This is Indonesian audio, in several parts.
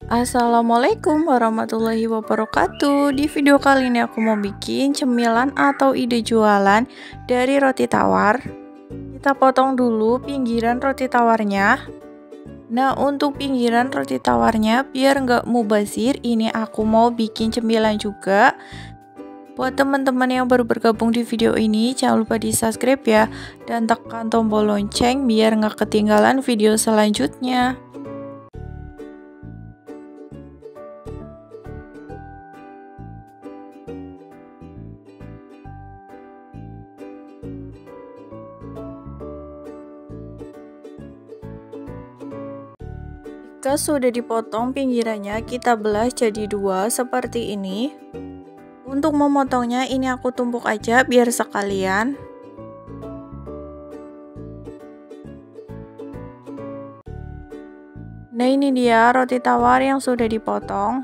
Assalamualaikum warahmatullahi wabarakatuh. Di video kali ini aku mau bikin cemilan atau ide jualan dari roti tawar. Kita potong dulu pinggiran roti tawarnya. Nah, untuk pinggiran roti tawarnya biar nggak mubazir, ini aku mau bikin cemilan juga. Buat teman-teman yang baru bergabung di video ini, jangan lupa di subscribe ya, dan tekan tombol lonceng biar nggak ketinggalan video selanjutnya. Jika sudah dipotong pinggirannya, kita belah jadi dua seperti ini. Untuk memotongnya ini aku tumpuk aja biar sekalian. Nah, ini dia roti tawar yang sudah dipotong.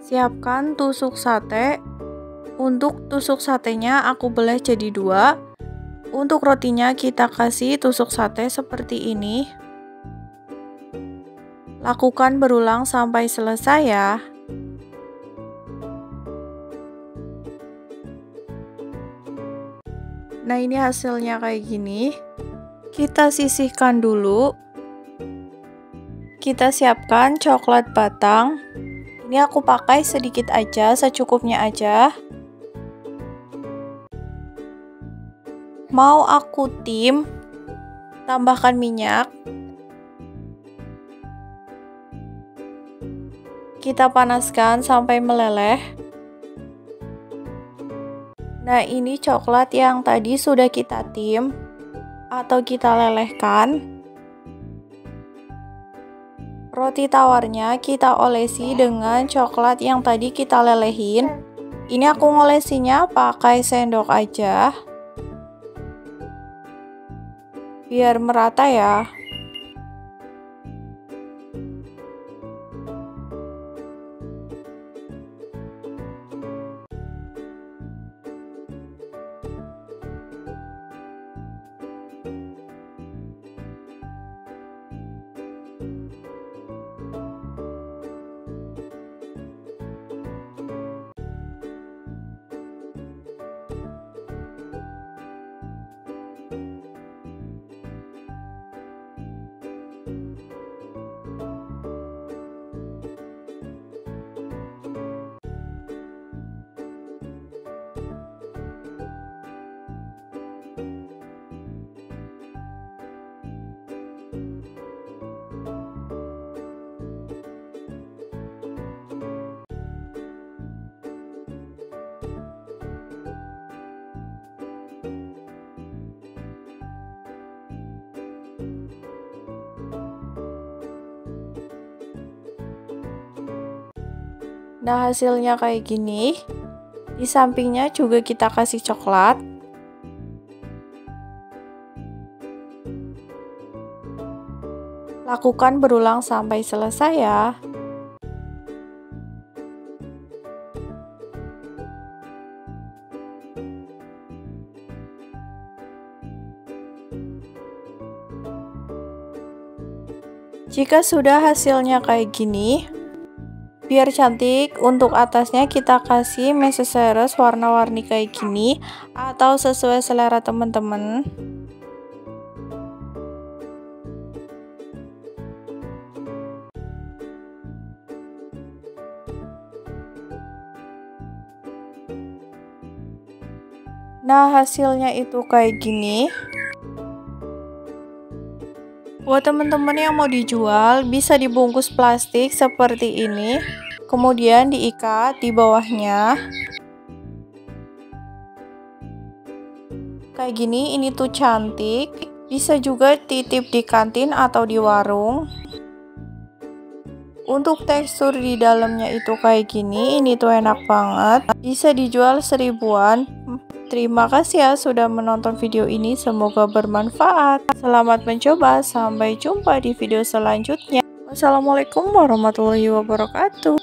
Siapkan tusuk sate. Untuk tusuk satenya aku belah jadi dua. Untuk rotinya kita kasih tusuk sate seperti ini. Lakukan berulang sampai selesai ya. Nah, ini hasilnya kayak gini. Kita sisihkan dulu. Kita siapkan coklat batang. Ini aku pakai sedikit aja, secukupnya aja. Mau aku tim, tambahkan minyak. Kita panaskan sampai meleleh. Nah, ini coklat yang tadi sudah kita tim atau kita lelehkan. Roti tawarnya kita olesi dengan coklat yang tadi kita lelehin. Ini aku ngolesinya pakai sendok aja. Biar merata ya. Nah, hasilnya kayak gini. Di sampingnya juga kita kasih coklat. Lakukan berulang sampai selesai ya. Jika sudah hasilnya kayak gini, biar cantik, untuk atasnya kita kasih meses warna-warni kayak gini atau sesuai selera teman-teman. Nah, hasilnya itu kayak gini. Buat teman-teman yang mau dijual, bisa dibungkus plastik seperti ini. Kemudian diikat di bawahnya. Kayak gini, ini tuh cantik. Bisa juga titip di kantin atau di warung. Untuk tekstur di dalamnya itu kayak gini, ini tuh enak banget. Bisa dijual 1000-an. Terima kasih ya sudah menonton video ini, semoga bermanfaat. Selamat mencoba, sampai jumpa di video selanjutnya. Wassalamualaikum warahmatullahi wabarakatuh.